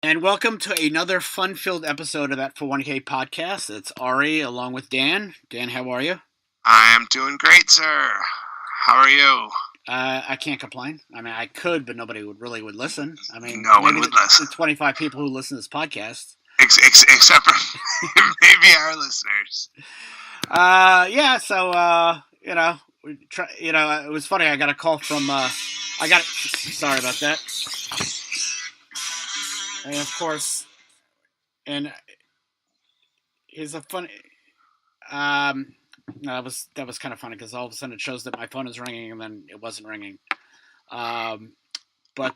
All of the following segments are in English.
And welcome to another fun-filled episode of that 401k podcast. It's Ari along with Dan. Dan, how are you? I am doing great, sir. How are you? I can't complain. I mean, I could, but nobody would listen. I mean, No one maybe would the listen. 25 people who listen to this podcast. Except for maybe our listeners. Yeah. So, it was funny. I got a call from. Sorry about that. And of course, and here's a funny. Um, no, that was kind of funny because all of a sudden it shows that my phone is ringing and then it wasn't ringing. But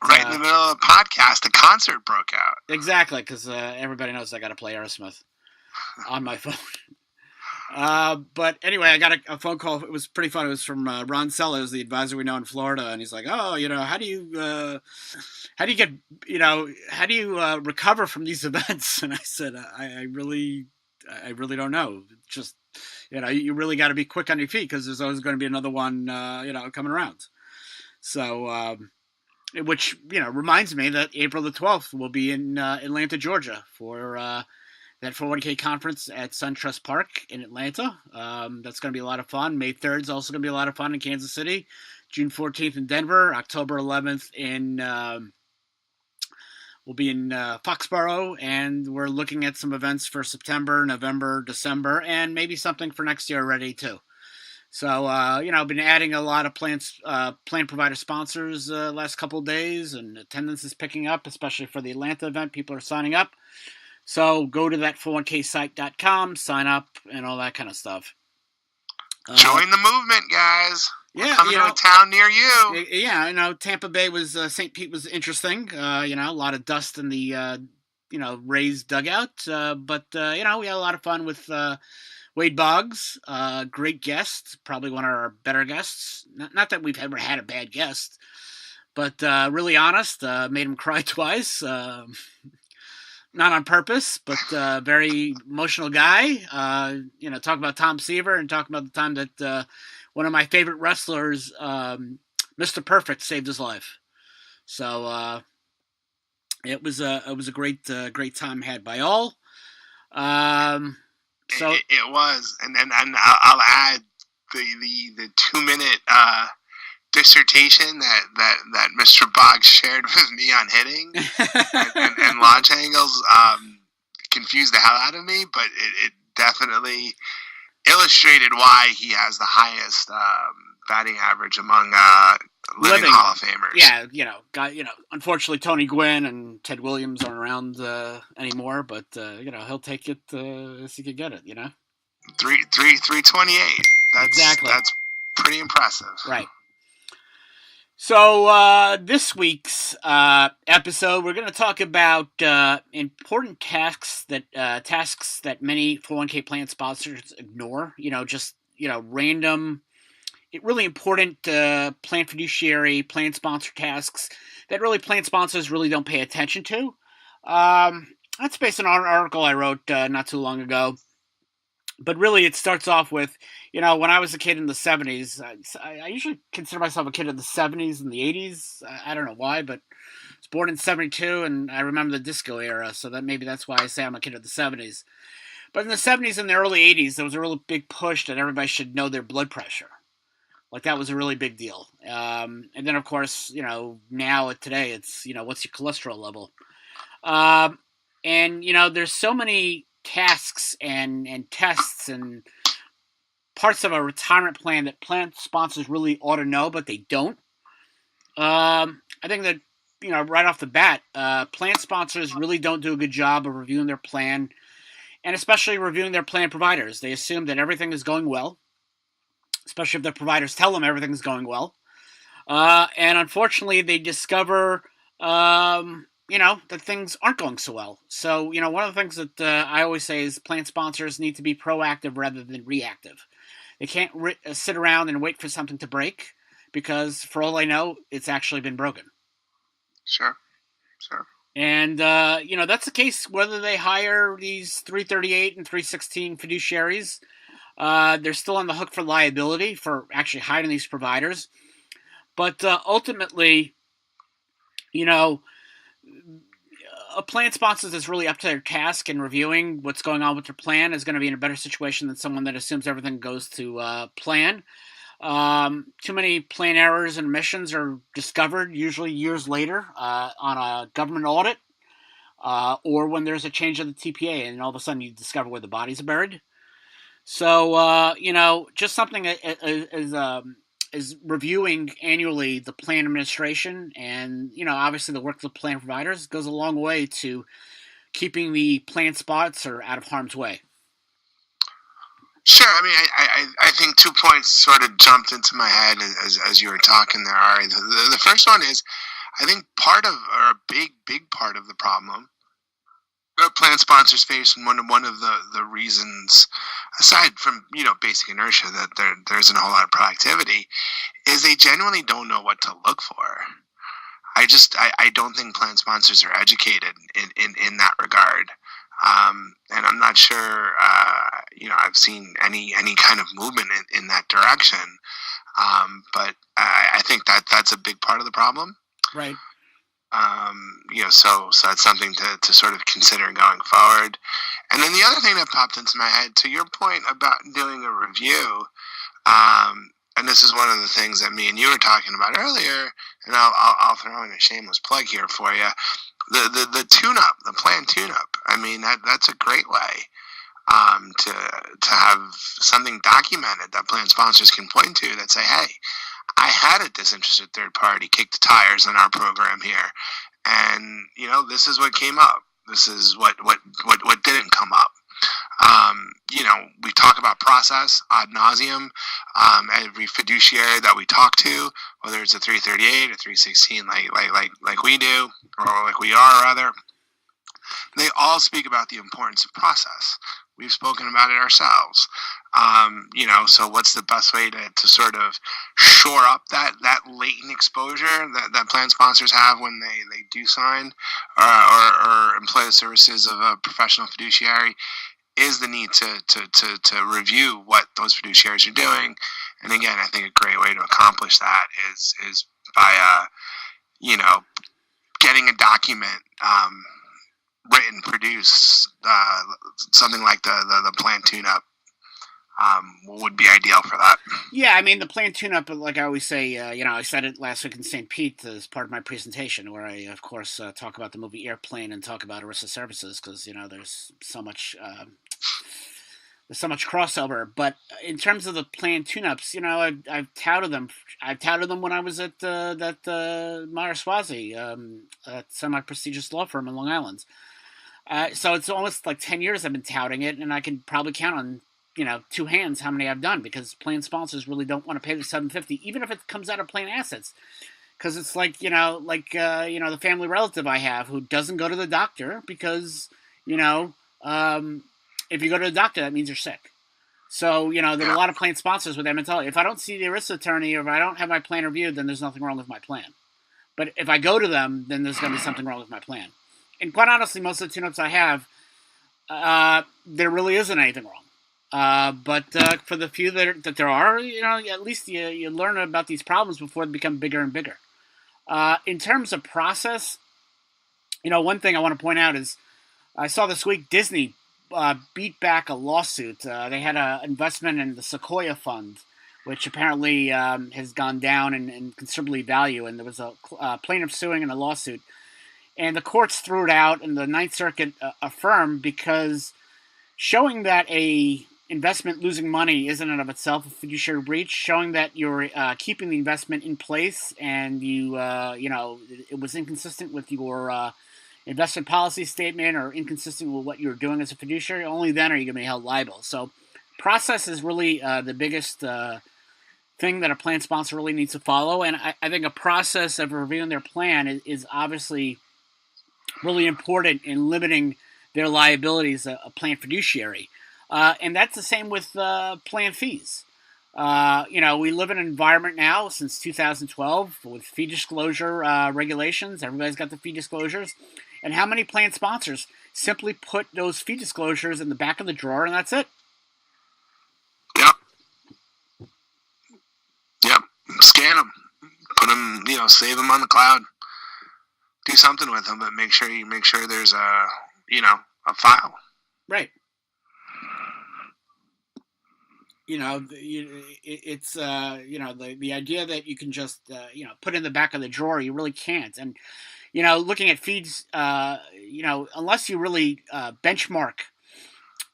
right in the middle of the podcast, a concert broke out. Exactly, because everybody knows I got to play Aerosmith on my phone. But anyway, I got a phone call. It was pretty fun. It was from Ron Sellers, the advisor we know in Florida, and he's like, "Oh, how do you get, how do you recover from these events?" And I said, "I really don't know. Just, you really got to be quick on your feet because there's always going to be another one, coming around." So, which reminds me that April the 12th will be in Atlanta, Georgia, for that 401k conference at SunTrust Park in Atlanta. That's going to be a lot of fun. May 3rd is also going to be a lot of fun in Kansas City. June 14th in Denver. October 11th we'll be in Foxborough, and we're looking at some events for September, November, December, and maybe something for next year already too. So, I've been adding a lot of plan provider sponsors last couple of days, and attendance is picking up, especially for the Atlanta event. People are signing up. So go to that 401ksite.com, sign up, and all that kind of stuff. Join the movement, guys. We're Yeah, coming to a town near you. Yeah, Tampa Bay was St. Pete was interesting. A lot of dust in the Rays dugout, but we had a lot of fun with Wade Boggs. Great guest, probably one of our better guests. Not that we've ever had a bad guest, but really honest. Made him cry twice. Not on purpose, but very emotional guy. Talk about Tom Seaver and talk about the time that one of my favorite wrestlers, Mr. Perfect, saved his life. So it was a great time had by all. It was, and I'll add the 2-minute dissertation that Mr. Boggs shared with me on hitting and launch angles confused the hell out of me, but it definitely illustrated why he has the highest batting average among living Hall of Famers. Yeah, unfortunately Tony Gwynn and Ted Williams aren't around anymore, but he'll take it as he could get it. 328. Exactly. That's pretty impressive. Right. So this week's episode, we're going to talk about important tasks that many 401k plan sponsors ignore. Random, really important plan fiduciary, plan sponsor tasks that really plan sponsors really don't pay attention to. That's based on an article I wrote not too long ago. But really, it starts off with, when I was a kid in the 70s, I usually consider myself a kid of the 70s and the 80s. I don't know why, but I was born in 72, and I remember the disco era, so that's why I say I'm a kid of the 70s. But in the 70s and the early 80s, there was a really big push that everybody should know their blood pressure. Like, that was a really big deal. And then, of course, now today, it's, what's your cholesterol level? There's so many tasks and tests and parts of a retirement plan that plan sponsors really ought to know, but they don't. I think that, right off the bat, plan sponsors really don't do a good job of reviewing their plan, and especially reviewing their plan providers. They assume that everything is going well, especially if their providers tell them everything's going well. And unfortunately, they discover that things aren't going so well. So, one of the things that I always say is plan sponsors need to be proactive rather than reactive. They can't sit around and wait for something to break because, for all I know, it's actually been broken. Sure. And, that's the case whether they hire these 338 and 316 fiduciaries. They're still on the hook for liability for actually hiring these providers. But ultimately, a plan sponsor that's really up to their task and reviewing what's going on with their plan is going to be in a better situation than someone that assumes everything goes to plan. Too many plan errors and omissions are discovered usually years later on a government audit or when there's a change of the TPA and all of a sudden you discover where the bodies are buried. So, just something is reviewing annually the plan administration and, obviously the work of the plan providers goes a long way to keeping the plan spots out of harm's way. Sure. I mean, I think 2 points sort of jumped into my head as you were talking there, Ari. The first one is, I think or a big part of the problem that plan sponsors face, and one of the reasons, aside from basic inertia, that there isn't a whole lot of proactivity, is they genuinely don't know what to look for. I don't think plan sponsors are educated in that regard. And I'm not sure, I've seen any kind of movement in that direction. But I think that's a big part of the problem. Right. So that's something to sort of consider going forward. And then the other thing that popped into my head, to your point about doing a review, and this is one of the things that me and you were talking about earlier, and I'll throw in a shameless plug here for you. The tune-up, the plan tune-up. I mean, that's a great way to have something documented that plan sponsors can point to that say, hey, I had a disinterested third party kick the tires on our program here, and this is what came up. This is what didn't come up. We talk about process ad nauseum. Every fiduciary that we talk to, whether it's a 338 or 316, like we do, or like we are, rather, they all speak about the importance of process. We've spoken about it ourselves. So what's the best way to sort of shore up that latent exposure that plan sponsors have when they do sign or employ the services of a professional fiduciary, is the need to review what those fiduciaries are doing. And again, I think a great way to accomplish that is by getting a document written, produced, something like the plan tune-up would be ideal for that. Yeah, I mean, the plan tune-up, like I always say, I said it last week in St. Pete as part of my presentation, where I, of course, talk about the movie Airplane and talk about ERISA services, because, there's so much crossover. But in terms of the plan tune-ups, I've touted them. I've touted them when I was at that Meyer Swazi, that semi-prestigious law firm in Long Island. So it's almost like 10 years I've been touting it, and I can probably count on two hands how many I've done, because plan sponsors really don't want to pay the $750, even if it comes out of plan assets, because it's like the family relative I have who doesn't go to the doctor because if you go to the doctor, that means you're sick. So there are a lot of plan sponsors with that mentality. If I don't see the ERISA attorney, or if I don't have my plan reviewed, then there's nothing wrong with my plan. But if I go to them, then there's going to be something wrong with my plan. And quite honestly, most of the tune-ups I have, there really isn't anything wrong. But for the few that there are, at least you learn about these problems before they become bigger and bigger. In terms of process, one thing I want to point out is I saw this week Disney beat back a lawsuit. They had an investment in the Sequoia Fund, which apparently has gone down in considerably value, and there was a plaintiff suing in a lawsuit. And the courts threw it out, and the Ninth Circuit affirmed, because showing that a investment losing money isn't in of itself a fiduciary breach, showing that you're keeping the investment in place and it was inconsistent with your investment policy statement or inconsistent with what you're doing as a fiduciary, only then are you going to be held liable. So process is really the biggest thing that a plan sponsor really needs to follow. And I think a process of reviewing their plan is obviously really important in limiting their liabilities, a plan fiduciary. And that's the same with plan fees. We live in an environment now since 2012 with fee disclosure regulations. Everybody's got the fee disclosures. And how many plan sponsors simply put those fee disclosures in the back of the drawer and that's it? Yep. Scan them. Put them, save them on the cloud. do something with them, but make sure there's a file. Right. It's the idea that you can just put in the back of the drawer, you really can't. And looking at fees, unless you really benchmark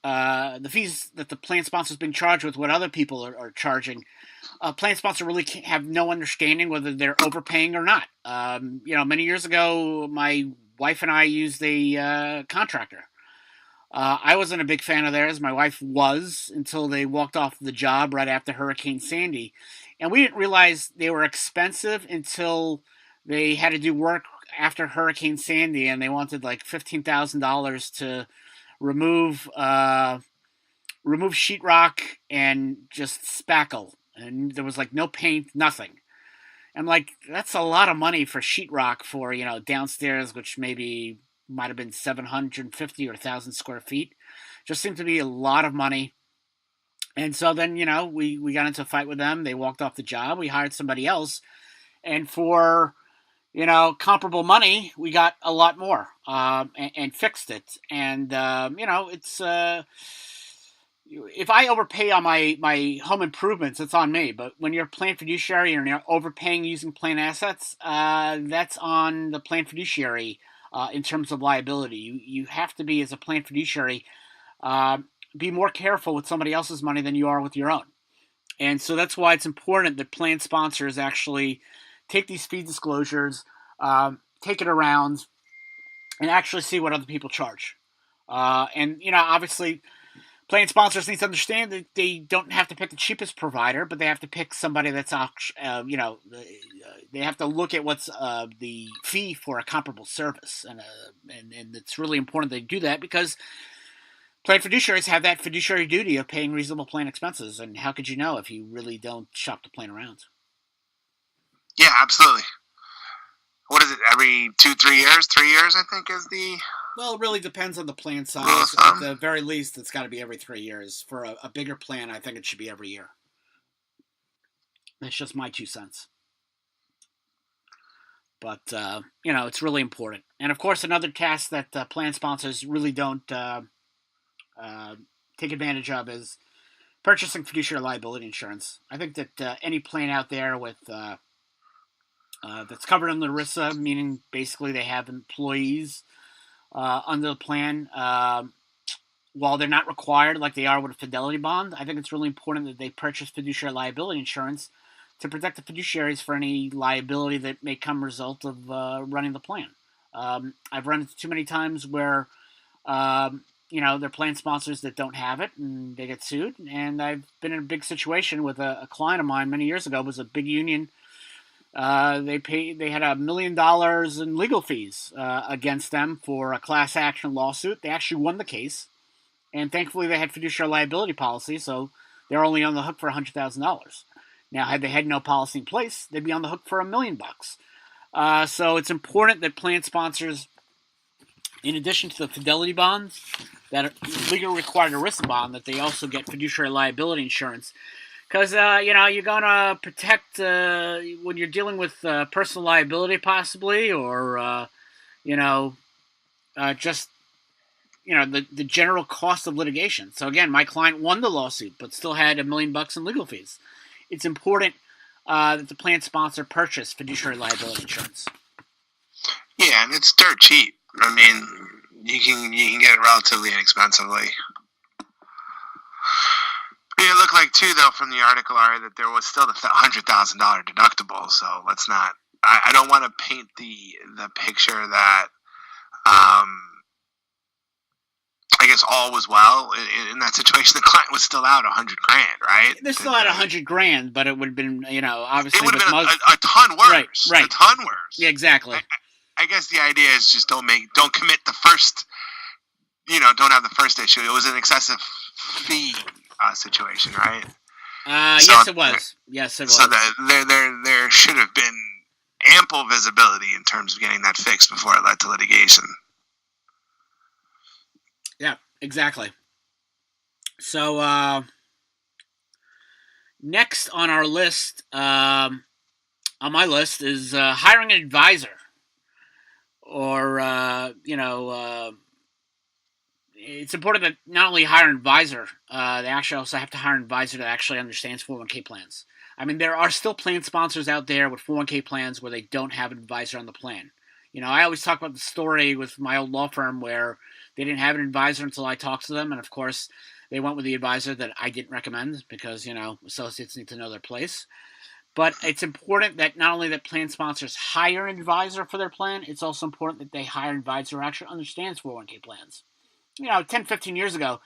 the fees that the plan sponsor is being charged with what other people are charging, plan sponsor really can't have no understanding whether they're overpaying or not. Many years ago, my wife and I used a contractor. I wasn't a big fan of theirs. My wife was, until they walked off the job right after Hurricane Sandy. And we didn't realize they were expensive until they had to do work after Hurricane Sandy, and they wanted like $15,000 to remove sheetrock and just spackle. And there was like no paint, nothing. I'm like, that's a lot of money for sheetrock for, downstairs, which maybe might have been 750 or 1,000 square feet. Just seemed to be a lot of money. And so then, we got into a fight with them. They walked off the job. We hired somebody else. And for, comparable money, we got a lot more and fixed it. And, it's... if I overpay on my home improvements, it's on me. But when you're a plan fiduciary and you're overpaying using plan assets, that's on the plan fiduciary in terms of liability. You have to be, as a plan fiduciary, be more careful with somebody else's money than you are with your own. And so that's why it's important that plan sponsors actually take these fee disclosures, take it around, and actually see what other people charge. And obviously, plan sponsors need to understand that they don't have to pick the cheapest provider, but they have to pick somebody that's, they have to look at what's the fee for a comparable service. And it's really important they do that, because plan fiduciaries have that fiduciary duty of paying reasonable plan expenses. And how could you know if you really don't shop the plan around? Yeah, absolutely. What is it? Every 2-3 years? 3 years, I think, is the... Well, it really depends on the plan size. At the very least, it's got to be every 3 years. For a bigger plan, I think it should be every year. That's just my 2 cents. But, it's really important. And, of course, another task that plan sponsors really don't take advantage of is purchasing fiduciary liability insurance. I think that any plan out there with that's covered under ERISA, meaning basically they have employees under the plan, while they're not required like they are with a fidelity bond, I think it's really important that they purchase fiduciary liability insurance to protect the fiduciaries for any liability that may come result of running the plan. I've run into too many times where, they're plan sponsors that don't have it and they get sued. And I've been in a big situation with a client of mine many years ago. It was a big union. They had $1 million in legal fees against them for a class action lawsuit. They actually won the case, and thankfully they had fiduciary liability policy, so they're only on the hook for $100,000. Now, had they had no policy in place, they'd be on the hook for $1 million. So it's important that plan sponsors, in addition to the fidelity bonds that are legally required ERISA bond, that they also get fiduciary liability insurance. Because, you're going to protect when you're dealing with personal liability possibly, or, just, the general cost of litigation. So, again, my client won the lawsuit, but still had $1 million in legal fees. It's important that the plan sponsor purchase fiduciary liability insurance. Yeah, and it's dirt cheap. I mean, you can get it relatively inexpensively. It looked like, too, though, from the article, Ari, that there was still the $100,000 deductible. So let's not. I don't want to paint the picture that, I guess, all was well in that situation. The client was still out $100,000, right? They're still out $100,000, but it would have been, obviously, it would have been a ton worse. Right. A ton worse. Yeah, exactly. I guess the idea is just don't commit the first. Don't have the first issue. It was an excessive fee situation, right? Yes, it was. Yes, it was. So there should have been ample visibility in terms of getting that fixed before it led to litigation. Yeah, exactly. So next on our list, on my list, is hiring an advisor. or it's important that not only hire an advisor, they actually also have to hire an advisor that actually understands 401k plans. I mean, there are still plan sponsors out there with 401k plans where they don't have an advisor on the plan. I always talk about the story with my old law firm where they didn't have an advisor until I talked to them, and of course, they went with the advisor that I didn't recommend because, associates need to know their place. But it's important that not only that plan sponsors hire an advisor for their plan, it's also important that they hire an advisor who actually understands 401k plans. 10, 15 years ago,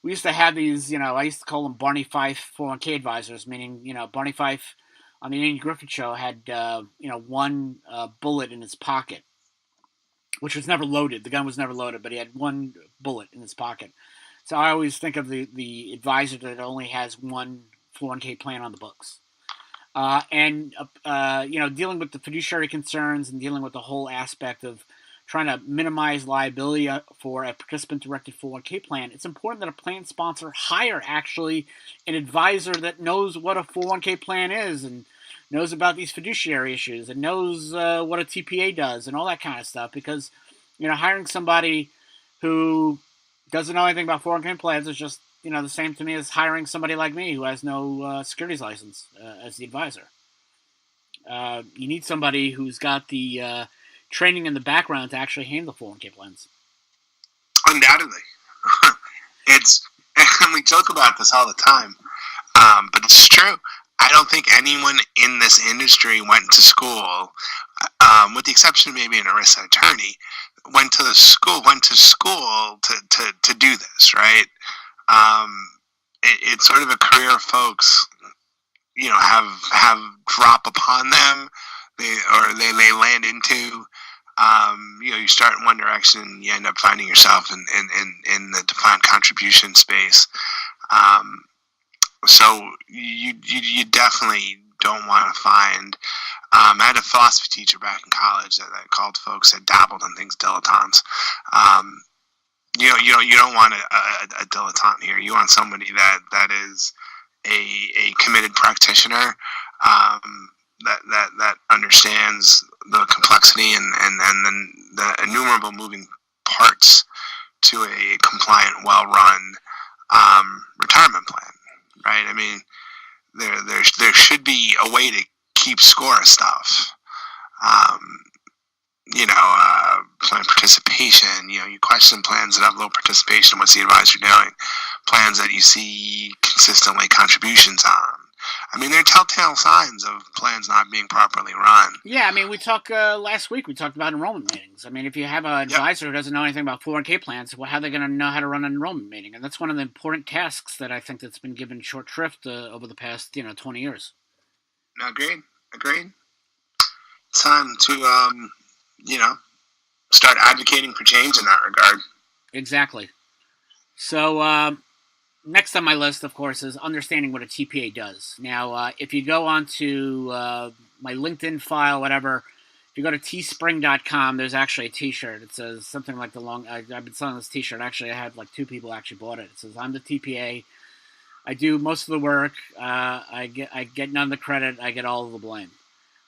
we used to have these, I used to call them Barney Fife 401k advisors, meaning, Barney Fife on the Andy Griffith Show had, one bullet in his pocket, which was never loaded. The gun was never loaded, but he had one bullet in his pocket. So I always think of the advisor that only has one 401k plan on the books. Dealing with the fiduciary concerns and dealing with the whole aspect of trying to minimize liability for a participant-directed 401k plan, it's important that a plan sponsor hire actually an advisor that knows what a 401k plan is and knows about these fiduciary issues and knows what a TPA does and all that kind of stuff. Because, hiring somebody who doesn't know anything about 401k plans is just, the same to me as hiring somebody like me who has no securities license as the advisor. You need somebody who's got the training in the background to actually handle 401k plans. Undoubtedly. And we joke about this all the time, but it's true. I don't think anyone in this industry went to school, with the exception of maybe an ERISA attorney, went to school to do this, right? It's sort of a career folks, have drop upon them, they land into. You start in one direction, you end up finding yourself in the defined contribution space. So you definitely don't want to find. I had a philosophy teacher back in college that called folks that dabbled in things dilettantes. You don't want a dilettante here. You want somebody that is a committed practitioner, that understands the complexity and then the innumerable moving parts to a compliant, well-run retirement plan. Right? I mean, there should be a way to keep score of stuff. Plan participation. You question plans that have low participation. What's the advisor doing? Plans that you see consistently contributions on. I mean, there are telltale signs of plans not being properly run. Yeah, I mean, we talked last week. We talked about enrollment meetings. I mean, if you have an advisor who doesn't know anything about 401k plans, how are they going to know how to run an enrollment meeting? And that's one of the important tasks that I think that's been given short shrift over the past 20 years. Agreed. It's time to start advocating for change in that regard. Exactly. So. Next on my list, of course, is understanding what a TPA does. Now, if you go onto my LinkedIn file, whatever, if you go to teespring.com, there's actually a T-shirt. It says something like I've been selling this T-shirt. Actually, I had like 2 people actually bought it. It says, "I'm the TPA. I do most of the work. I get none of the credit. I get all of the blame."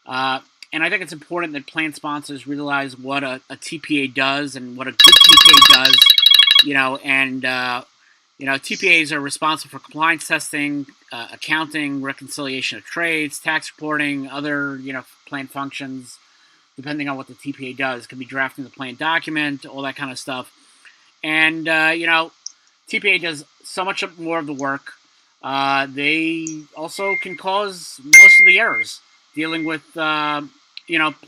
And I think it's important that plan sponsors realize what a TPA does and what a good TPA does. TPAs are responsible for compliance testing, accounting, reconciliation of trades, tax reporting, other, plan functions, depending on what the TPA does. It could be drafting the plan document, all that kind of stuff. And, TPA does so much more of the work. They also can cause most of the errors dealing with, plan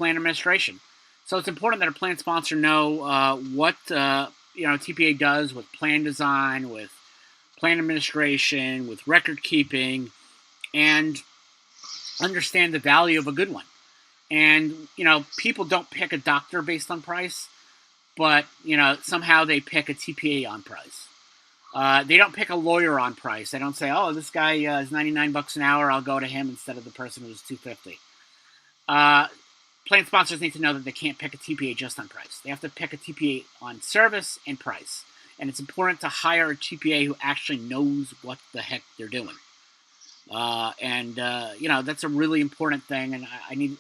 administration. So it's important that a plan sponsor know what, TPA does with plan design, with plan administration, with record keeping, and understand the value of a good one. And, people don't pick a doctor based on price, but, somehow they pick a TPA on price. They don't pick a lawyer on price. They don't say, "Oh, this guy is $99 an hour. I'll go to him instead of the person who's $250." Plan sponsors need to know that they can't pick a TPA just on price. They have to pick a TPA on service and price. And it's important to hire a TPA who actually knows what the heck they're doing. That's a really important thing. And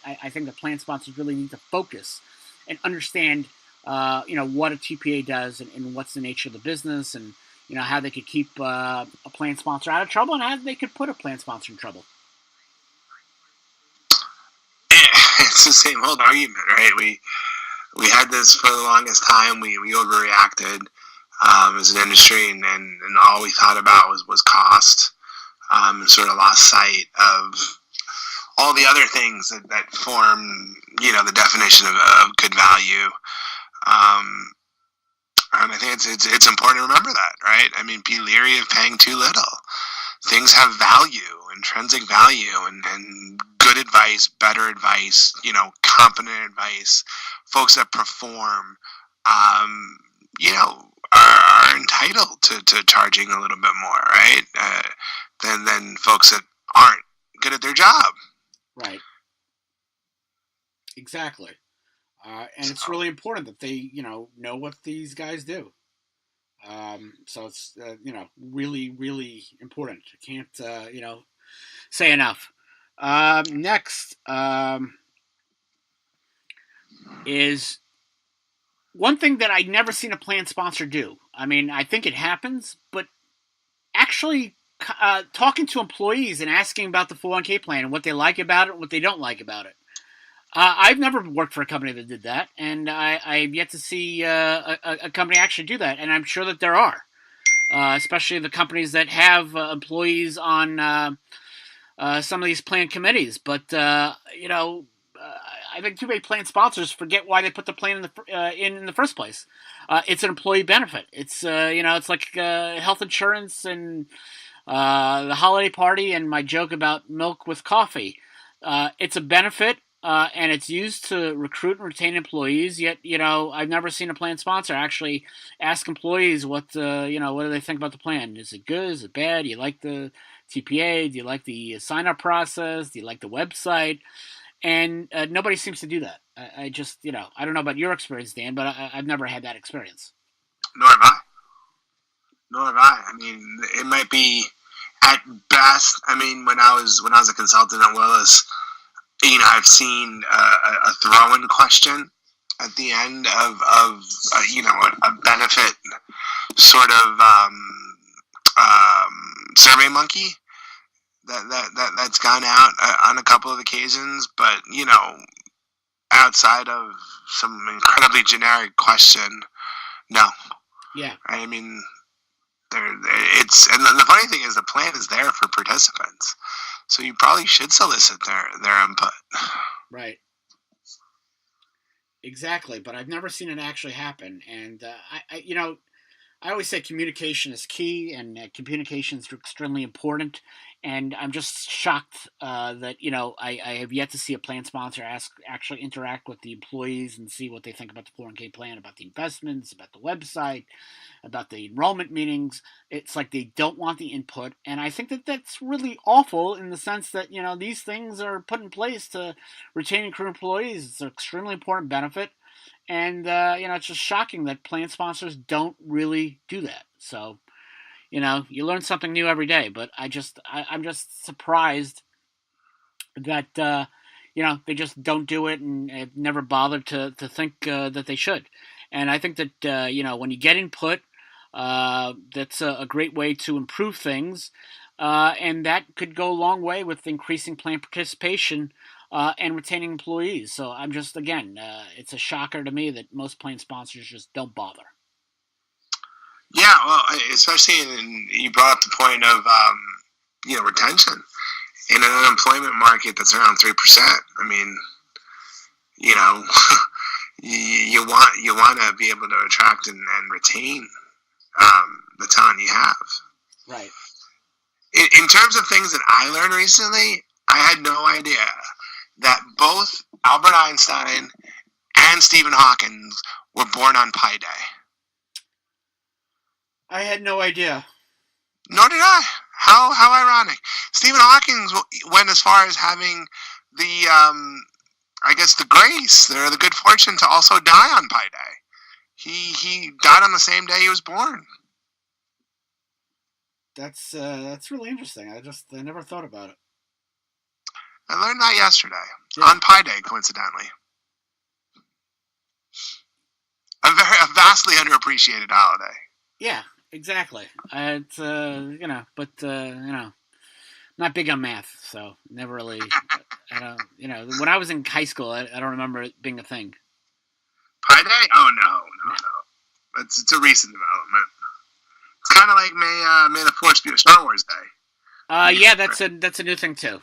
I think the plan sponsors really need to focus and understand what a TPA does and what's the nature of the business, and how they could keep a plan sponsor out of trouble, and how they could put a plan sponsor in trouble. It's the same old argument, right? We had this for the longest time. We overreacted as an industry, and all we thought about was cost, and sort of lost sight of all the other things that form, the definition of good value. And I think it's important to remember that, right? I mean, be leery of paying too little. Things have value, intrinsic value, and good advice, better advice, competent advice, folks that perform, are entitled to charging a little bit more, right? Than folks that aren't good at their job. Right. Exactly. And it's really important that they, know what these guys do. So it's, really, really important. I can't, say enough. Next is one thing that I'd never seen a plan sponsor do. I mean, I think it happens, but actually talking to employees and asking about the 401k plan and what they like about it and what they don't like about it. I've never worked for a company that did that, and I've yet to see a company actually do that, and I'm sure that there are, especially the companies that have employees on some of these plan committees. But, I think too many plan sponsors forget why they put the plan in the first place. It's an employee benefit. It's, it's like health insurance and the holiday party and my joke about milk with coffee. It's a benefit. And it's used to recruit and retain employees. Yet, I've never seen a plan sponsor actually ask employees what do they think about the plan? Is it good? Is it bad? Do you like the TPA? Do you like the sign-up process? Do you like the website? And nobody seems to do that. I just, I don't know about your experience, Dan, but I've never had that experience. Nor have I. I mean, it might be at best. I mean, when I was a consultant at Willis, I've seen a throw-in question at the end of a benefit sort of survey monkey that's gone out on a couple of occasions, but outside of some incredibly generic question, no. Yeah. I mean, and the funny thing is the plan is there for participants. So you probably should solicit their input. Right. Exactly, but I've never seen it actually happen. And I always say communication is key, and communication is extremely important. And I'm just shocked that I have yet to see a plan sponsor actually interact with the employees and see what they think about the 401k plan, about the investments, about the website, about the enrollment meetings. It's like they don't want the input, and I think that that's really awful in the sense that these things are put in place to retain and recruit employees. It's an extremely important benefit. And, it's just shocking that plan sponsors don't really do that. So, you learn something new every day, but I'm just surprised that, they just don't do it and have never bothered to think that they should. And I think that, when you get input, that's a great way to improve things. And that could go a long way with increasing plan participation and retaining employees. So I'm just, again, it's a shocker to me that most plan sponsors just don't bother. Yeah, well, especially you brought up the point of, retention. In an unemployment market that's around 3%, I mean, you want to be able to attract and retain the talent you have. Right. In terms of things that I learned recently, I had no idea that both Albert Einstein and Stephen Hawking were born on Pi Day. I had no idea. Nor did I. How ironic. Stephen Hawking went as far as having the, the grace, the good fortune to also die on Pi Day. He died on the same day he was born. That's really interesting. I never thought about it. I learned that yesterday on Pi Day, coincidentally. a vastly underappreciated holiday. Yeah, exactly. It's not big on math, so never really. I don't. When I was in high school, I don't remember it being a thing. Pi Day? Oh no. It's a recent development. It's kind of like May the Force be a Star Wars Day. Yeah, that's a new thing too.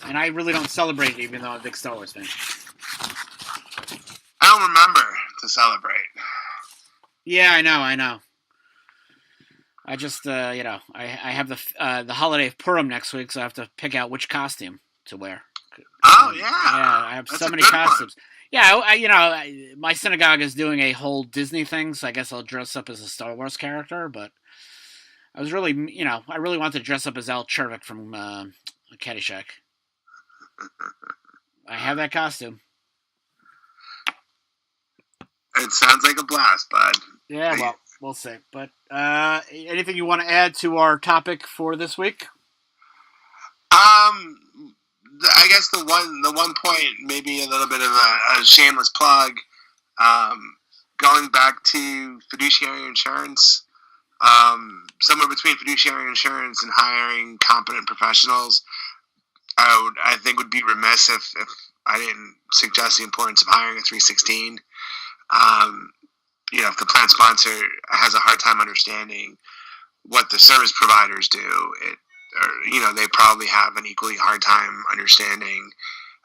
And I really don't celebrate it, even though I'm a big Star Wars fan. I don't remember to celebrate. Yeah, I know. I just, I have the holiday of Purim next week, so I have to pick out which costume to wear. Oh yeah, I have that's so many costumes. One. Yeah, my synagogue is doing a whole Disney thing, so I guess I'll dress up as a Star Wars character. But I was really, I really wanted to dress up as Al Chervik from Caddyshack. I have that costume. It sounds like a blast, bud. Yeah, well, we'll see. But anything you want to add to our topic for this week? I guess the one point, maybe a little bit of a shameless plug. Going back to fiduciary insurance, somewhere between fiduciary insurance and hiring competent professionals, I think would be remiss if I didn't suggest the importance of hiring a 316. If the plan sponsor has a hard time understanding what the service providers do, they probably have an equally hard time understanding,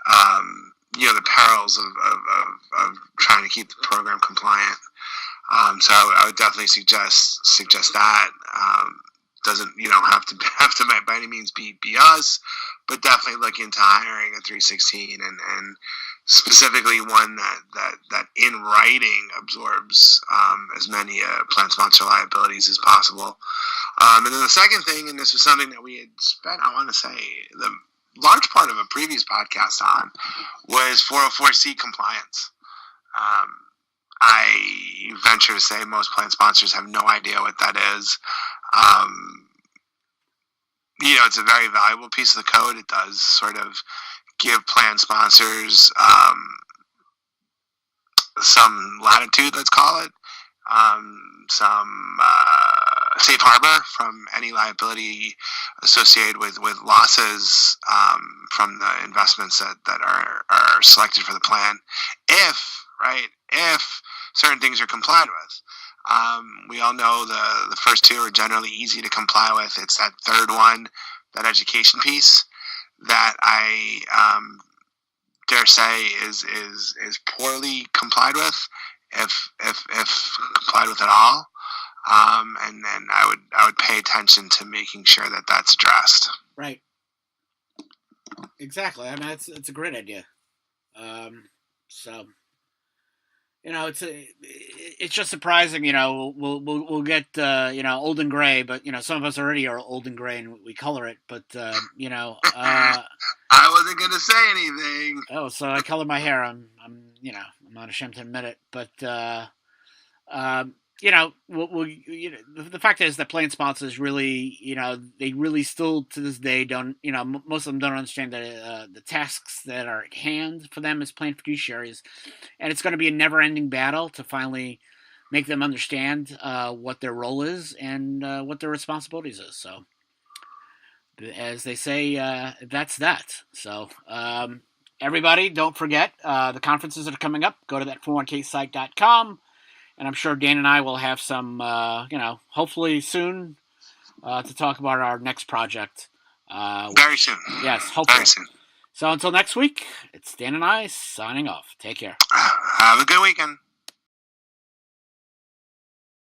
the perils of trying to keep the program compliant. So I would definitely suggest that. Doesn't have to by any means be us, but definitely look into hiring a 316 and specifically one that in writing absorbs as many plan sponsor liabilities as possible. And then the second thing, and this was something that we had spent, I want to say, the large part of a previous podcast on, was 404C compliance. I venture to say most plan sponsors have no idea what that is. It's a very valuable piece of the code. It does sort of give plan sponsors some latitude, let's call it, some safe harbor from any liability associated with losses from the investments that are selected for the plan, if certain things are complied with. We all know the first two are generally easy to comply with. It's that third one, that education piece, that I dare say is poorly complied with, if complied with at all. And then I would pay attention to making sure that that's addressed. Right. Exactly. I mean, it's a great idea. So. It's just surprising. We'll get old and gray, but some of us already are old and gray, and we color it. But I wasn't gonna say anything. Oh, so I color my hair. I'm not ashamed to admit it. But the fact is that plan sponsors really, they really still to this day don't, most of them don't understand the tasks that are at hand for them as plan fiduciaries, and it's going to be a never-ending battle to finally make them understand what their role is and what their responsibilities is. So, as they say, that's that. So, everybody, don't forget the conferences that are coming up. Go to that 401ksite.com. And I'm sure Dan and I will have some, hopefully soon, to talk about our next project. Very soon. Yes, hopefully. Very soon. So until next week, it's Dan and I signing off. Take care. Have a good weekend.